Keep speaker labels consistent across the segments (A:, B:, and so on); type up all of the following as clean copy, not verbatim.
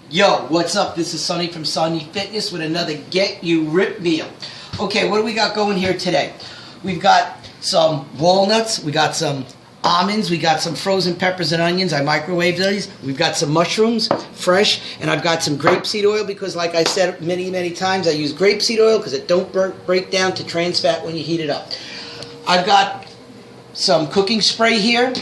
A: Yo, what's up? This is Sonny from Sonny-Fitness with another Get You Ripped meal. Okay, what do we got going here today? We've got some walnuts, we got some almonds, we got some frozen peppers and onions. I microwaved these. We've got some mushrooms, fresh, and I've got some grapeseed oil because, like I said many times, I use grapeseed oil because it don't break down to trans fat when you heat it up. I've got some cooking spray here.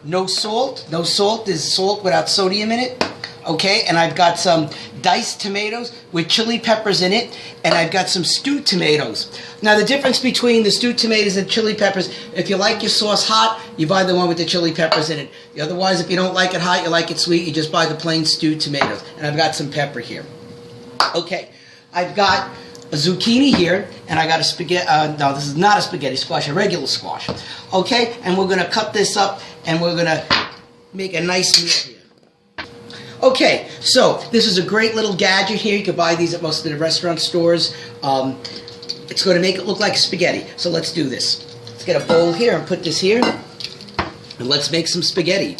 A: No salt. No salt is salt without sodium in it. Okay, and I've got some diced tomatoes with chili peppers in it, and I've got some stewed tomatoes. Now, the difference between the stewed tomatoes and chili peppers, if you like your sauce hot, you buy the one with the chili peppers in it. Otherwise, if you don't like it hot, you like it sweet, you just buy the plain stewed tomatoes. And I've got some pepper here. Okay, I've got a zucchini here, and I got a spaghetti, no, this is not a spaghetti squash, a regular squash. Okay, and we're going to cut this up, and we're going to make a nice meal here. Okay, so this is a great little gadget here. You can buy these at most of the restaurant stores. It's going to make it look like spaghetti. So let's do this. Let's get a bowl here and put this here. And let's make some spaghetti.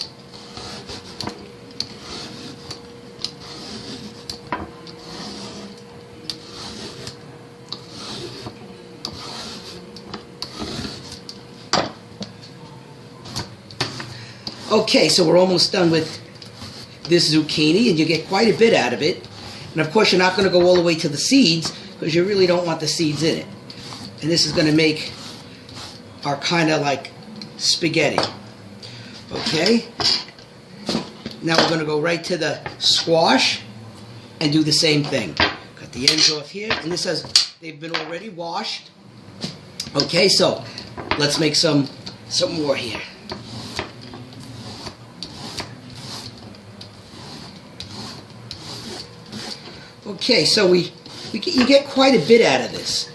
A: Okay, so we're almost done with this zucchini, and you get quite a bit out of it. And of course, you're not going to go all the way to the seeds because you really don't want the seeds in it. And this is going to make our kind of like spaghetti. Okay? Now we're going to go right to the squash and do the same thing. Cut the ends off here, and this has, they've been already washed. Okay, so let's make some more here. Okay, so you get quite a bit out of this,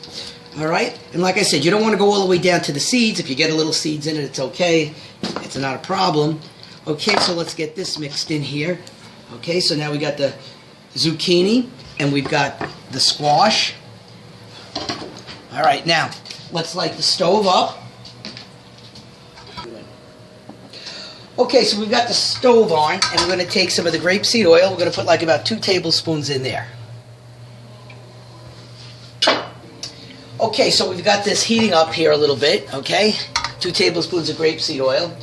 A: all right? And like I said, you don't want to go all the way down to the seeds. If you get a little seeds in it, it's okay. It's not a problem. Okay, so let's get this mixed in here. Okay, so now we got the zucchini, and we've got the squash. All right, now let's light the stove up. Okay, so we've got the stove on, and we're going to take some of the grapeseed oil. We're going to put like about 2 tablespoons in there. Okay, so we've got this heating up here a little bit, okay? 2 tablespoons of grapeseed oil.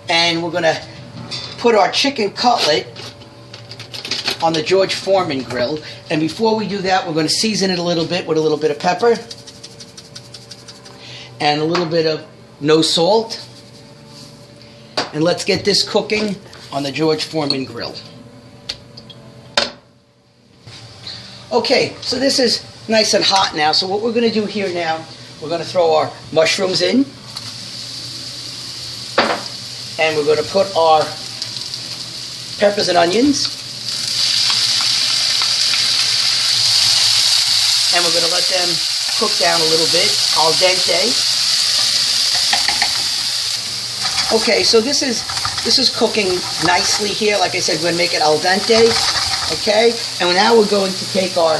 A: And we're going to put our chicken cutlet on the George Foreman grill. And before we do that, we're going to season it a little bit with a little bit of pepper and a little bit of no salt. And let's get this cooking on the George Foreman grill. Okay, so this is nice and hot now. So what we're going to do here now, we're going to throw our mushrooms in. And we're going to put our peppers and onions. And we're going to let them cook down a little bit, al dente. Okay, so this is cooking nicely here. Like I said, we're going to make it al dente. Okay, and now we're going to take our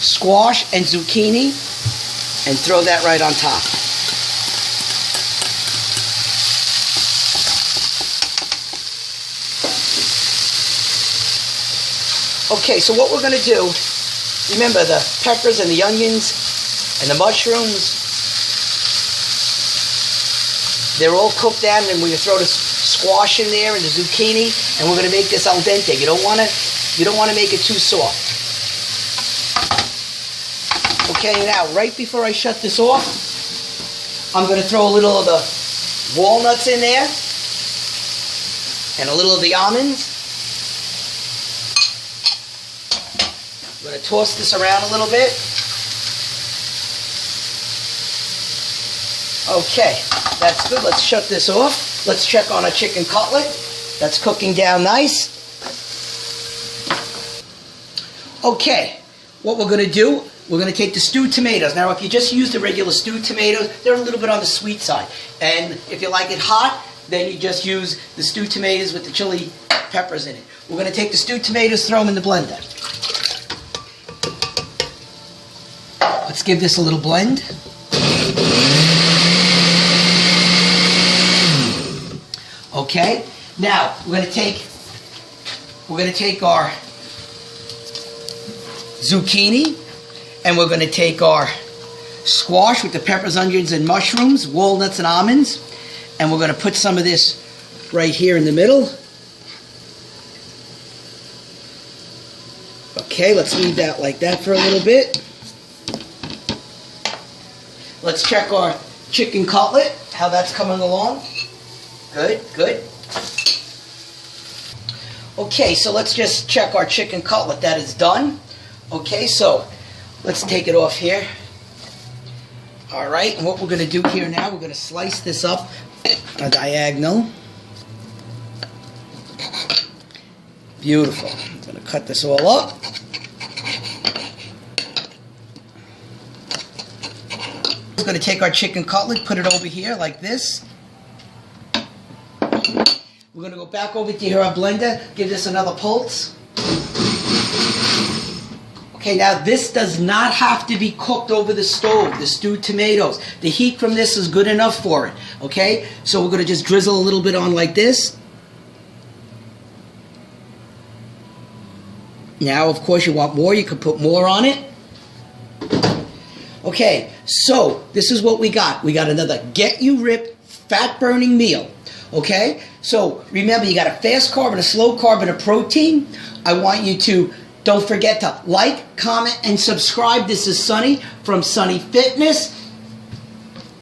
A: squash and zucchini and throw that right on top. Okay, so what we're going to do, remember the peppers and the onions and the mushrooms, they're all cooked down, and we're going to throw the squash in there and the zucchini, and we're going to make this al dente. You don't want to make it too soft. Okay, now right before I shut this off, I'm going to throw a little of the walnuts in there and a little of the almonds. I'm going to toss this around a little bit. Okay, that's good. Let's shut this off. Let's check on our chicken cutlet. That's cooking down nice. Okay, what we're going to do, we're going to take the stewed tomatoes. Now, if you just use the regular stewed tomatoes, they're a little bit on the sweet side. And if you like it hot, then you just use the stewed tomatoes with the chili peppers in it. We're going to take the stewed tomatoes, throw them in the blender. Let's give this a little blend. Okay, now we're going to take we're going to take our zucchini, and we're going to take our squash with the peppers, onions, and mushrooms, walnuts, and almonds, and we're going to put some of this right here in the middle. Okay, let's leave that like that for a little bit. Let's check our chicken cutlet, how that's coming along. Good, good. Okay, so let's just check our chicken cutlet. That is done. Okay, so let's take it off here. All right, and what we're going to do here now, we're going to slice this up a diagonal. Beautiful. I'm going to cut this all up. We're going to take our chicken cutlet, put it over here like this. We're going to go back over to here, our blender, give this another pulse. Okay, now this does not have to be cooked over the stove, the stewed tomatoes. The heat from this is good enough for it. Okay, so we're going to just drizzle a little bit on like this. Now, of course, you want more, you can put more on it. Okay, so this is what we got. We got another Get You Ripped fat burning meal. Okay, so remember, you got a fast carb and a slow carb and a protein. I want you to, don't forget to like, comment, and subscribe. This is Sonny from Sonny-Fitness.